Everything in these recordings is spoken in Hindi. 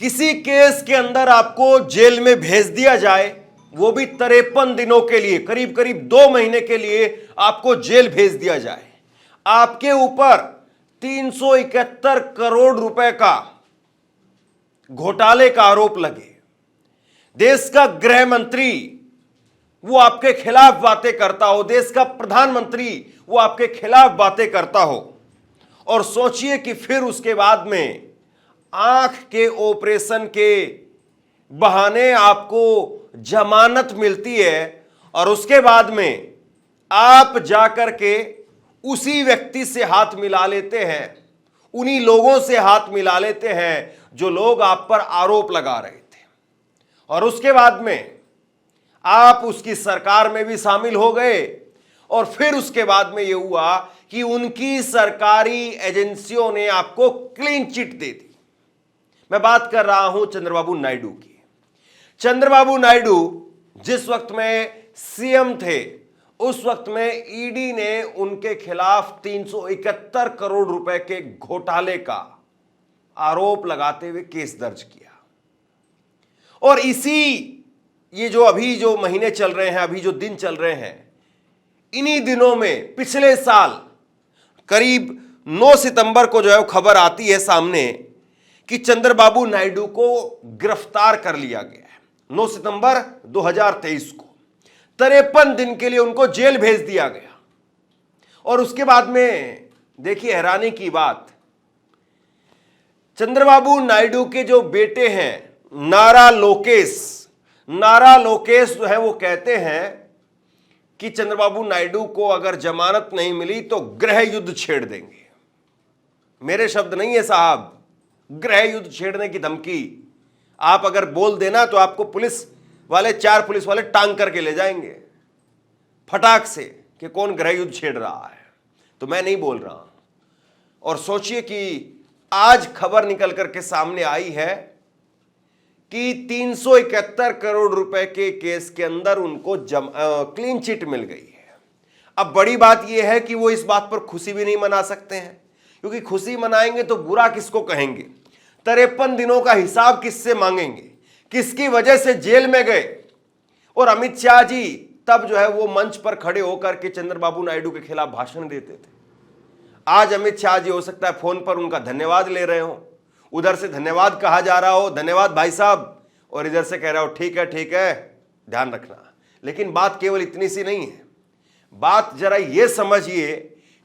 किसी केस के अंदर आपको जेल में भेज दिया जाए, वो भी 53 दिनों के लिए, करीब करीब 2 महीने के लिए आपको जेल भेज दिया जाए, आपके ऊपर 371 करोड़ रुपए का घोटाले का आरोप लगे, देश का गृह मंत्री वो आपके खिलाफ बातें करता हो, देश का प्रधानमंत्री वो आपके खिलाफ बातें करता हो, और सोचिए कि फिर उसके बाद में आंख के ऑपरेशन के बहाने आपको जमानत मिलती है, और उसके बाद में आप जाकर के उसी व्यक्ति से हाथ मिला लेते हैं, उन्हीं लोगों से हाथ मिला लेते हैं जो लोग आप पर आरोप लगा रहे थे, और उसके बाद में आप उसकी सरकार में भी शामिल हो गए, और फिर उसके बाद में यह हुआ कि उनकी सरकारी एजेंसियों ने आपको क्लीन चिट दे दी। मैं बात कर रहा हूं चंद्रबाबु नायडू की। चंद्रबाबु नायडू जिस वक्त में सीएम थे, उस वक्त में ईडी ने उनके खिलाफ 371 करोड़ रुपए के घोटाले का आरोप लगाते हुए केस दर्ज किया, और ये जो अभी जो महीने चल रहे हैं, अभी जो दिन चल रहे हैं, इन्हीं दिनों में पिछले साल करीब 9 सितंबर को जो है खबर आती है सामने कि चंद्रबाबु नायडू को गिरफ्तार कर लिया गया है। 9 सितंबर 2023 को 53 दिन के लिए उनको जेल भेज दिया गया, और उसके बाद में देखिए हैरानी की बात, चंद्रबाबु नायडू के जो बेटे हैं नारा लोकेश जो है वो कहते हैं कि चंद्रबाबु नायडू को अगर जमानत नहीं मिली तो गृह युद्ध छेड़ देंगे। मेरे शब्द नहीं है साहब, गृह युद्ध छेड़ने की धमकी आप अगर बोल देना तो आपको चार पुलिस वाले टांग करके ले जाएंगे फटाक से कि कौन गृह युद्ध छेड़ रहा है। तो मैं नहीं बोल रहा। और सोचिए कि आज खबर निकल करके सामने आई है कि 371 करोड़ रुपए के केस के अंदर उनको क्लीन चिट मिल गई है। अब बड़ी बात यह है कि वो इस बात पर खुशी भी नहीं मना सकते हैं, क्योंकि खुशी मनाएंगे तो बुरा किसको कहेंगे, 53 दिनों का हिसाब किससे मांगेंगे, किसकी वजह से जेल में गए। और अमित शाह जी तब जो है वो मंच पर खड़े होकर के चंद्रबाबु नायडू के खिलाफ भाषण देते थे। आज अमित शाह जी हो सकता है फोन पर उनका धन्यवाद ले रहे हो, उधर से धन्यवाद कहा जा रहा हो, धन्यवाद भाई साहब, और इधर से कह रहा हो ठीक है ध्यान रखना। लेकिन बात केवल इतनी सी नहीं है, बात जरा ये समझिए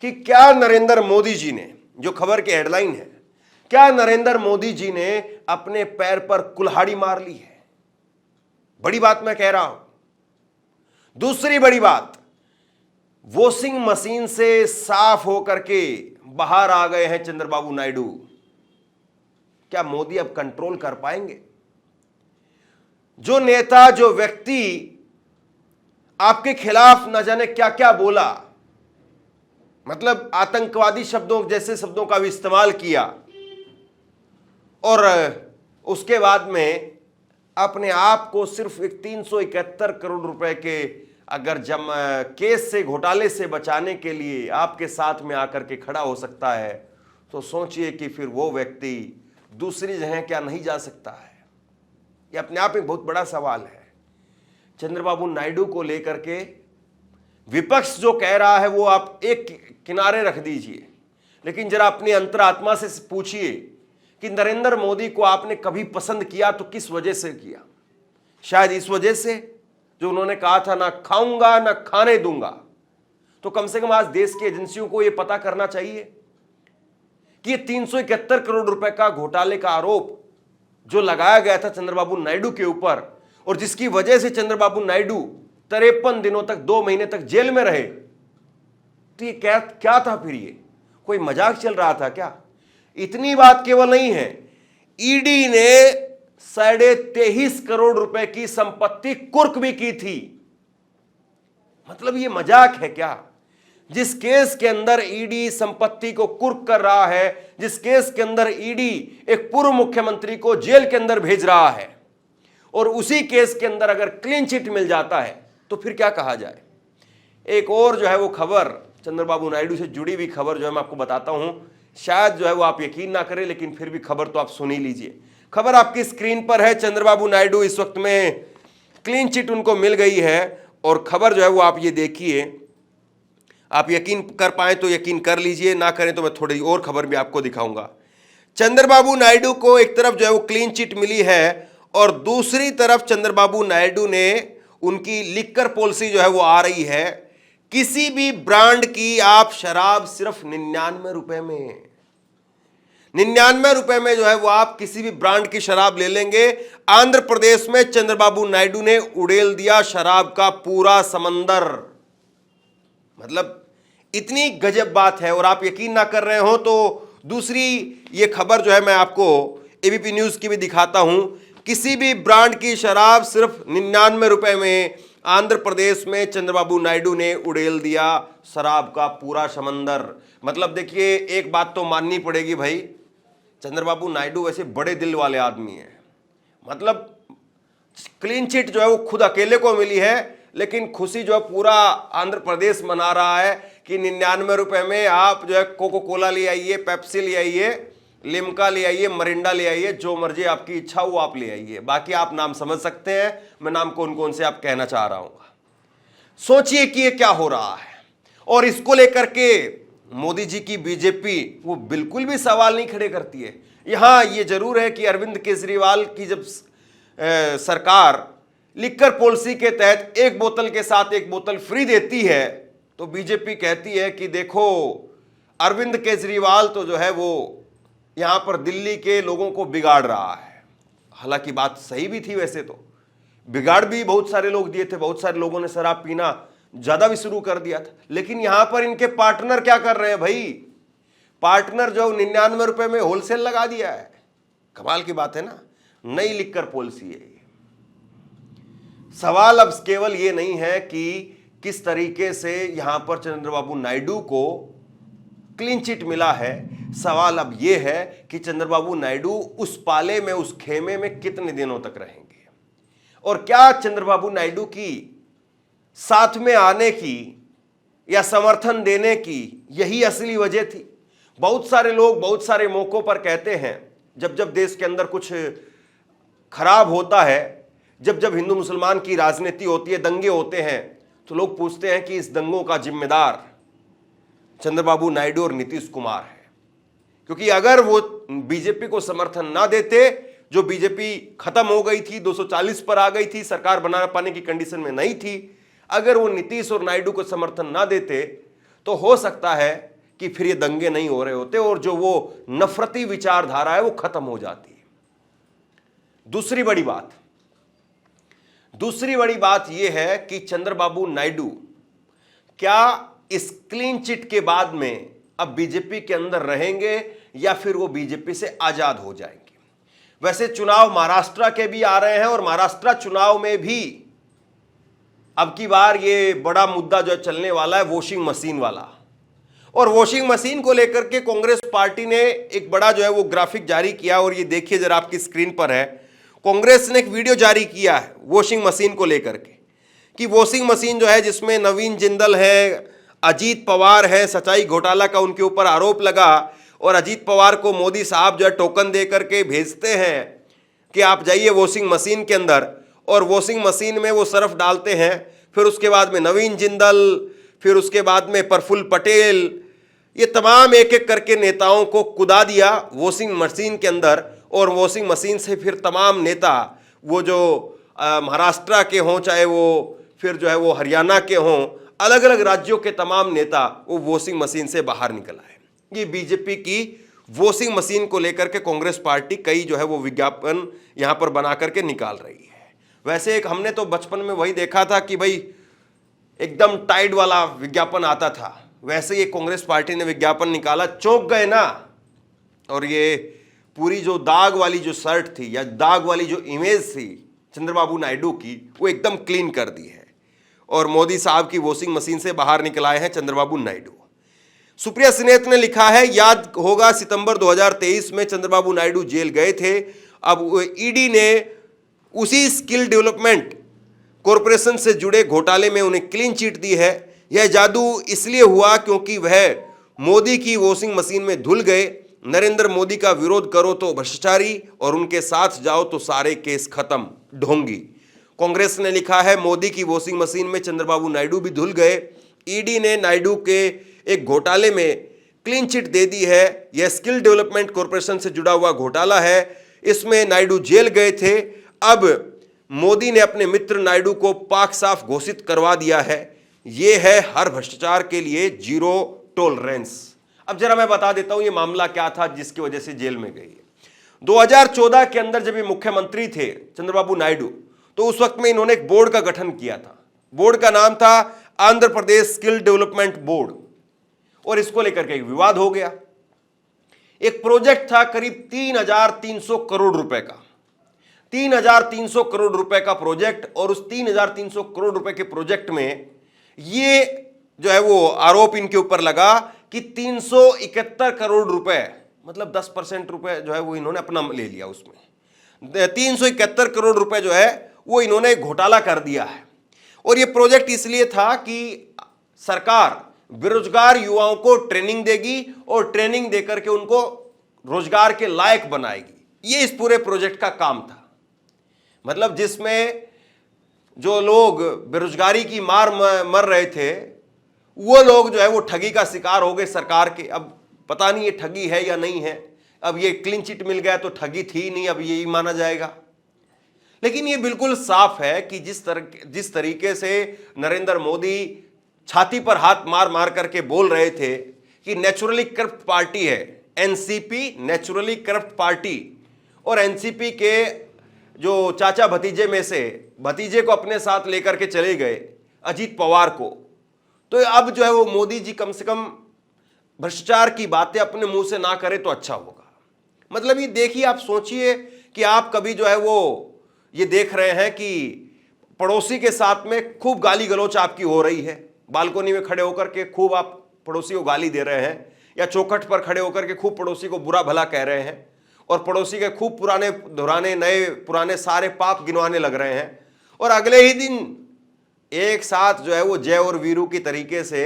कि क्या नरेंद्र मोदी जी ने, जो खबर की हेडलाइन है, क्या नरेंद्र मोदी जी ने अपने पैर पर कुल्हाड़ी मार ली है। बड़ी बात मैं कह रहा हूं। दूसरी बड़ी बात, वॉशिंग मशीन से साफ होकर के बाहर आ गए हैं चंद्रबाबु नायडू। क्या मोदी अब कंट्रोल कर पाएंगे? जो नेता, जो व्यक्ति आपके खिलाफ न जाने क्या क्या बोला, मतलब आतंकवादी शब्दों जैसे शब्दों का भी इस्तेमाल किया, और उसके बाद में अपने आप को सिर्फ एक 371 करोड़ रुपए के अगर केस से, घोटाले से बचाने के लिए आपके साथ में आकर के खड़ा हो सकता है, तो सोचिए कि फिर वो व्यक्ति दूसरी जगह क्या नहीं जा सकता है। यह अपने आप में बहुत बड़ा सवाल है। चंद्रबाबु नायडू को लेकर के विपक्ष जो कह रहा है वो आप एक किनारे रख दीजिए, लेकिन जरा अपनी अंतरात्मा से पूछिए कि नरेंद्र मोदी को आपने कभी पसंद किया तो किस वजह से किया? शायद इस वजह से जो उन्होंने कहा था ना खाऊंगा ना खाने दूंगा। तो कम से कम आज देश की एजेंसियों को यह पता करना चाहिए कि ये 371 करोड़ रुपए का घोटाले का आरोप जो लगाया गया था चंद्रबाबु नायडू के ऊपर, और जिसकी वजह से चंद्रबाबु नायडू 53 दिनों तक, 2 महीने तक जेल में रहे, तो ये क्या था? फिर ये कोई मजाक चल रहा था क्या? इतनी बात केवल नहीं है, ईडी ने 23.5 करोड़ रुपए की संपत्ति कुर्क भी की थी। मतलब ये मजाक है क्या? जिस केस के अंदर ईडी संपत्ति को कुर्क कर रहा है, जिस केस के अंदर ईडी एक पूर्व मुख्यमंत्री को जेल के अंदर भेज रहा है, और उसी केस के अंदर अगर क्लीन चिट मिल जाता है तो फिर क्या कहा जाए। एक और जो है वो खबर, चंद्रबाबु नायडू से जुड़ी हुई खबर जो है मैं आपको बताता हूं। शायद जो है वो आप यकीन ना करें, लेकिन फिर भी खबर तो आप सुन ही लीजिए। खबर आपकी स्क्रीन पर है। चंद्रबाबू नायडू इस वक्त में क्लीन चिट उनको मिल गई है और खबर जो है वो आप ये देखिए, आप यकीन कर पाए तो यकीन कर लीजिए, ना करें तो मैं थोड़ी और खबर भी आपको दिखाऊंगा। चंद्रबाबू नायडू को एक तरफ जो है वो क्लीन चिट मिली है और दूसरी तरफ चंद्रबाबू नायडू ने उनकी लिक्कर पॉलिसी जो है वो आ रही है, किसी भी ब्रांड की आप शराब सिर्फ 99 रुपए में, 99 रुपए में जो है वो आप किसी भी ब्रांड की शराब ले लेंगे। आंध्र प्रदेश में चंद्रबाबू नायडू ने उड़ेल दिया शराब का पूरा समंदर। मतलब इतनी गजब बात है। और आप यकीन ना कर रहे हो तो दूसरी ये खबर जो है मैं आपको एबीपी न्यूज की भी दिखाता हूं। किसी भी ब्रांड की शराब सिर्फ 99 रुपए में आंध्र प्रदेश में चंद्रबाबू नायडू ने उड़ेल दिया शराब का पूरा समंदर। मतलब देखिए, एक बात तो माननी पड़ेगी भाई, चंद्रबाबू नायडू वैसे बड़े दिल वाले आदमी हैं। मतलब क्लीन चिट जो है वो खुद अकेले को मिली है, लेकिन खुशी जो है पूरा आंध्र प्रदेश मना रहा है कि 99 रुपए में आप जो है कोको कोला ले आइए, पेप्सी ले आइए, लिम्का ले आइए, मरिंडा ले आइए, जो मर्जी आपकी इच्छा वो आप ले आइए। बाकी आप नाम समझ सकते हैं, मैं नाम कौन कौन से आप कहना चाह रहा हूं। सोचिए कि ये क्या हो रहा है। और इसको लेकर के मोदी जी की बीजेपी वो बिल्कुल भी सवाल नहीं खड़े करती है। यहां ये जरूर है कि अरविंद केजरीवाल की जब सरकार लिक्कर पॉलिसी के तहत एक बोतल के साथ एक बोतल फ्री देती है तो बीजेपी कहती है कि देखो अरविंद केजरीवाल तो जो है वो यहां पर दिल्ली के लोगों को बिगाड़ रहा है। हालांकि बात सही भी थी, वैसे तो बिगाड़ भी बहुत सारे लोग दिए थे, बहुत सारे लोगों ने शराब पीना ज्यादा भी शुरू कर दिया था। लेकिन यहां पर इनके पार्टनर क्या कर रहे हैं भाई? पार्टनर जो 99 रुपए में होलसेल लगा दिया है। कमाल की बात है ना। नई लिक्कर पॉलिसी है। सवाल अब केवल ये नहीं है कि किस तरीके से यहां पर चंद्रबाबू नायडू को क्लीन चिट मिला है, सवाल अब यह है कि चंद्रबाबू नायडू उस पाले में, उस खेमे में कितने दिनों तक रहेंगे। और क्या चंद्रबाबू नायडू की साथ में आने की या समर्थन देने की यही असली वजह थी? बहुत सारे लोग बहुत सारे मौकों पर कहते हैं, जब जब देश के अंदर कुछ खराब होता है, जब जब हिंदू मुसलमान की राजनीति होती है, दंगे होते हैं, तो लोग पूछते हैं कि इस दंगों का जिम्मेदार चंद्रबाबू नायडू और नीतीश कुमार है। क्योंकि अगर वो बीजेपी को समर्थन ना देते, जो बीजेपी खत्म हो गई थी, 240 पर आ गई थी, सरकार बना पाने की कंडीशन में नहीं थी, अगर वो नीतीश और नायडू को समर्थन ना देते तो हो सकता है कि फिर ये दंगे नहीं हो रहे होते और जो वो नफरती विचारधारा है वो खत्म हो जाती है। दूसरी बड़ी बात यह है कि चंद्रबाबू नायडू क्या इस क्लीन चिट के बाद में अब बीजेपी के अंदर रहेंगे या फिर वो बीजेपी से आजाद हो जाएंगे। वैसे चुनाव महाराष्ट्र के भी आ रहे हैं और महाराष्ट्र चुनाव में भी अब की बार ये बड़ा मुद्दा जो चलने वाला है वॉशिंग मशीन वाला। और वॉशिंग मशीन को लेकर के कांग्रेस पार्टी ने एक बड़ा जो है वो ग्राफिक जारी किया और ये देखिए जरा आपकी स्क्रीन पर है। कांग्रेस ने एक वीडियो जारी किया है वॉशिंग मशीन को लेकर के कि वॉशिंग मशीन जो है जिसमें नवीन जिंदल है, अजीत पवार है, सच्चाई घोटाला का उनके ऊपर आरोप लगा और अजीत पवार को मोदी साहब जो है टोकन दे करके भेजते हैं कि आप जाइए वॉशिंग मशीन के अंदर और वॉशिंग मशीन में वो सर्फ डालते हैं। फिर उसके बाद में नवीन जिंदल, फिर उसके बाद में प्रफुल्ल पटेल, ये तमाम एक एक करके नेताओं को कुदा दिया वॉशिंग मशीन के अंदर। और वॉशिंग मशीन से फिर तमाम नेता, वो जो महाराष्ट्र के हों, चाहे वो फिर जो है वो हरियाणा के हों, अलग अलग राज्यों के तमाम नेता वो वॉशिंग मशीन से बाहर निकल आए। ये बीजेपी की वॉशिंग मशीन को लेकर के कांग्रेस पार्टी कई जो है वो विज्ञापन यहां पर बना करके निकाल रही है। वैसे एक हमने तो बचपन में वही देखा था कि भाई एकदम टाइड वाला विज्ञापन आता था, वैसे ये कांग्रेस पार्टी ने विज्ञापन निकाला, चौंक गए ना। और ये पूरी जो दाग वाली जो शर्ट थी या दाग वाली जो इमेज थी चंद्रबाबू नायडू की, वो एकदम क्लीन कर दी है और मोदी साहब की वॉशिंग मशीन से बाहर निकल आए हैं चंद्रबाबू नायडू। सुप्रिया सिनेत ने लिखा है, याद होगा सितंबर 2023 में चंद्रबाबू नायडू जेल गए थे। अब ईडी ने उसी स्किल डेवलपमेंट कॉरपोरेशन से जुड़े घोटाले में उन्हें क्लीन चिट दी है। यह जादू इसलिए हुआ क्योंकि वह मोदी की वॉशिंग मशीन में धुल गए। नरेंद्र मोदी का विरोध करो तो भ्रष्टाचारी और उनके साथ जाओ तो सारे केस खत्म, ढोंगी। कांग्रेस ने लिखा है मोदी की वॉशिंग मशीन में चंद्रबाबू नायडू भी धुल गए। ईडी ने नायडू के एक घोटाले में क्लीन चिट दे दी है। यह स्किल डेवलपमेंट कॉर्पोरेशन से जुड़ा हुआ घोटाला है, इसमें नायडू जेल गए थे। अब मोदी ने अपने मित्र नायडू को पाक साफ घोषित करवा दिया है। यह है हर भ्रष्टाचार के लिए जीरो टॉलरेंस। अब जरा मैं बता देता हूं ये मामला क्या था जिसकी वजह से जेल में गई। 2014 के अंदर जब ये मुख्यमंत्री थे चंद्रबाबू नायडू, तो उस वक्त में इन्होंने एक बोर्ड का गठन किया था। बोर्ड का नाम था Andhra Pradesh skill development board, और इसको लेकर के एक विवाद हो गया। एक प्रोजेक्ट था करीब 3,300 करोड़ रुपए का, 3,300 करोड़ रुपए का प्रोजेक्ट। और उस 3,300 करोड़ रुपए के प्रोजेक्ट में ये जो है वो आरोप इनके ऊपर लगा कि 371 करोड़ रुपए, मतलब 10% रुपए जो है वो इन्होंने अपना ले लिया। उसमें 371 करोड़ रुपए जो है वो इन्होंने घोटाला कर दिया है। और ये प्रोजेक्ट इसलिए था कि सरकार बेरोजगार युवाओं को ट्रेनिंग देगी और ट्रेनिंग देकर के उनको रोजगार के लायक बनाएगी। ये इस पूरे प्रोजेक्ट का काम था। मतलब जिसमें जो लोग बेरोजगारी की मार मर रहे थे, वो लोग जो है वो ठगी का शिकार हो गए सरकार के। अब पता नहीं ये ठगी है या नहीं है। अब ये क्लीन चिट मिल गया तो ठगी थी नहीं, अब यही माना जाएगा। लेकिन ये बिल्कुल साफ है कि जिस तरीके से नरेंद्र मोदी छाती पर हाथ मार मार करके बोल रहे थे कि नेचुरली करप्ट पार्टी है एनसीपी, नेचुरली करप्ट पार्टी, और एनसीपी के जो चाचा भतीजे में से भतीजे को अपने साथ लेकर के चले गए अजीत पवार को, तो अब जो है वो मोदी जी कम से कम भ्रष्टाचार की बातें अपने मुंह से ना करें तो अच्छा होगा। मतलब ये देखिए, आप सोचिए कि आप कभी जो है वो ये देख रहे हैं कि पड़ोसी के साथ में खूब गाली गलौच आपकी हो रही है, बालकोनी में खड़े होकर के खूब आप पड़ोसी को गाली दे रहे हैं, या चौखट पर खड़े होकर के खूब पड़ोसी को बुरा भला कह रहे हैं, और पड़ोसी के खूब पुराने दोहराने नए पुराने सारे पाप गिनवाने लग रहे हैं, और अगले ही दिन एक साथ जो है वो जय और वीरू की तरीके से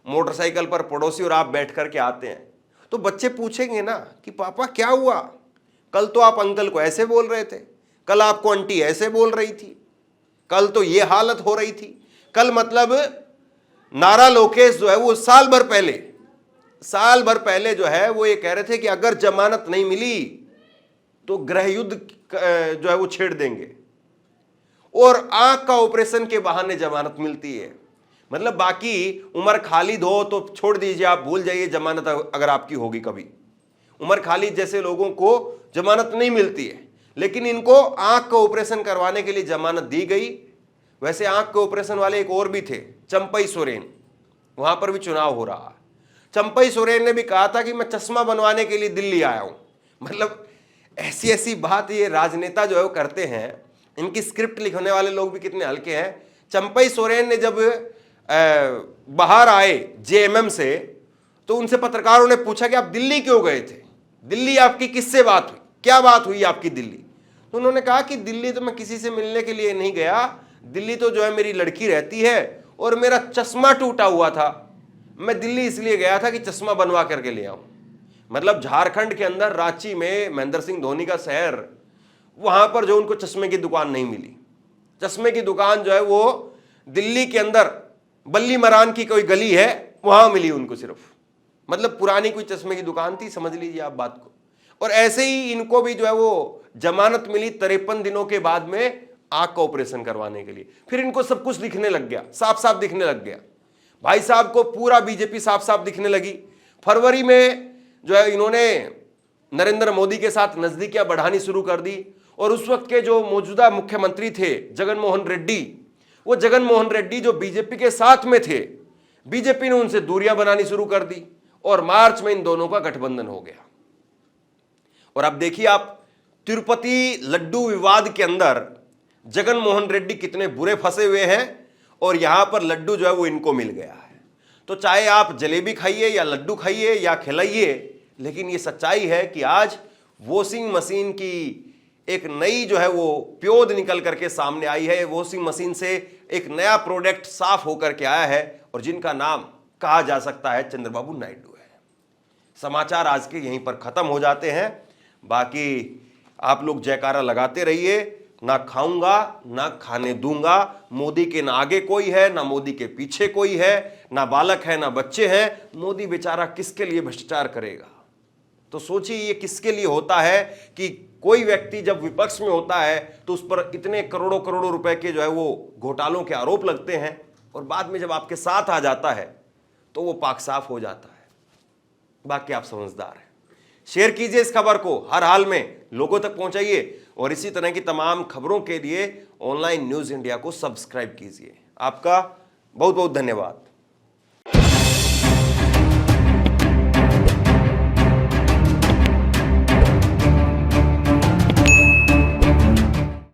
मोटरसाइकिल पर पड़ोसी और आप बैठ करके आते हैं, तो बच्चे पूछेंगे ना कि पापा क्या हुआ, कल तो आप अंकल को ऐसे बोल रहे थे, कल आपको आंटी ऐसे बोल रही थी, कल तो ये हालत हो रही थी, कल मतलब नारा लोकेश जो है वो साल भर पहले जो है वो ये कह रहे थे कि अगर जमानत नहीं मिली तो गृह युद्ध जो है वो छेड़ देंगे, और आंख का ऑपरेशन के बहाने जमानत मिलती है। मतलब बाकी उमर खालिद हो तो छोड़ दीजिए, आप भूल जाइए जमानत अगर आपकी होगी कभी। उमर खालिद जैसे लोगों को जमानत नहीं मिलती है, लेकिन इनको आंख का ऑपरेशन करवाने के लिए जमानत दी गई। वैसे आंख के ऑपरेशन वाले एक और भी थे, चंपई सोरेन, वहां पर भी चुनाव हो रहा। चंपई सोरेन ने भी कहा था कि मैं चश्मा बनवाने के लिए दिल्ली आया हूं। मतलब ऐसी ऐसी बात ये राजनेता जो है वो करते हैं। इनकी स्क्रिप्ट लिखने वाले लोग भी कितने हल्के हैं। चंपई सोरेन ने जब बाहर आए जेएमएम से, तो उनसे पत्रकारों ने पूछा कि आप दिल्ली क्यों गए थे, दिल्ली आपकी किससे बात हुई, क्या बात हुई आपकी दिल्ली। तो उन्होंने कहा कि दिल्ली तो मैं किसी से मिलने के लिए नहीं गया, दिल्ली तो जो है मेरी लड़की रहती है और मेरा चश्मा टूटा हुआ था, मैं दिल्ली इसलिए गया था कि चश्मा बनवा करके ले आऊं। मतलब झारखंड के अंदर रांची में महेंद्र सिंह धोनी का शहर, वहां पर जो उनको चश्मे की दुकान नहीं मिली, चश्मे की दुकान जो है वो दिल्ली के अंदर बल्ली मरान की कोई गली है वहां मिली उनको सिर्फ। मतलब पुरानी कोई चश्मे की दुकान थी, समझ लीजिए आप बात को। और ऐसे ही इनको भी जो है वो जमानत मिली 53 दिनों के बाद में आंख का ऑपरेशन करवाने के लिए। फिर इनको सब कुछ दिखने लग गया, साफ साफ दिखने लग गया। भाई साहब को पूरा बीजेपी साफ साफ दिखने लगी। फरवरी में जो है इन्होंने नरेंद्र मोदी के साथ नजदीकियां बढ़ानी शुरू कर दी, और उस वक्त के जो मौजूदा मुख्यमंत्री थे जगन मोहन रेड्डी, वो जगन मोहन रेड्डी जो बीजेपी के साथ में थे, बीजेपी ने उनसे दूरियां बनानी शुरू कर दी, और मार्च में इन दोनों का गठबंधन हो गया। और अब देखिए आप, तिरुपति लड्डू विवाद के अंदर जगन मोहन रेड्डी कितने बुरे फंसे हुए हैं, और यहां पर लड्डू जो है वो इनको मिल गया है। तो चाहे आप जलेबी खाइए या लड्डू खाइए या खिलाइए, लेकिन ये सच्चाई है कि आज वॉशिंग मशीन की एक नई जो है वो प्योद निकल करके सामने आई है। वॉशिंग मशीन से एक नया प्रोडक्ट साफ होकर के आया है, और जिनका नाम कहा जा सकता है चंद्रबाबू नायडू है। समाचार आज के यहीं पर खत्म हो जाते हैं। बाकी आप लोग जयकारा लगाते रहिए, ना खाऊंगा ना खाने दूंगा, मोदी के ना आगे कोई है ना मोदी के पीछे कोई है, ना बालक है ना बच्चे हैं, मोदी बेचारा किसके लिए भ्रष्टाचार करेगा। तो सोचिए ये किसके लिए होता है कि कोई व्यक्ति जब विपक्ष में होता है तो उस पर इतने करोड़ों करोड़ों रुपए के जो है वो घोटालों के आरोप लगते हैं, और बाद में जब आपके साथ आ जाता है तो वो पाक साफ हो जाता है। बाकी आप समझदार हैं। शेयर कीजिए इस खबर को, हर हाल में लोगों तक पहुंचाइए, और इसी तरह की तमाम खबरों के लिए ऑनलाइन न्यूज़ इंडिया को सब्सक्राइब कीजिए। आपका बहुत बहुत धन्यवाद।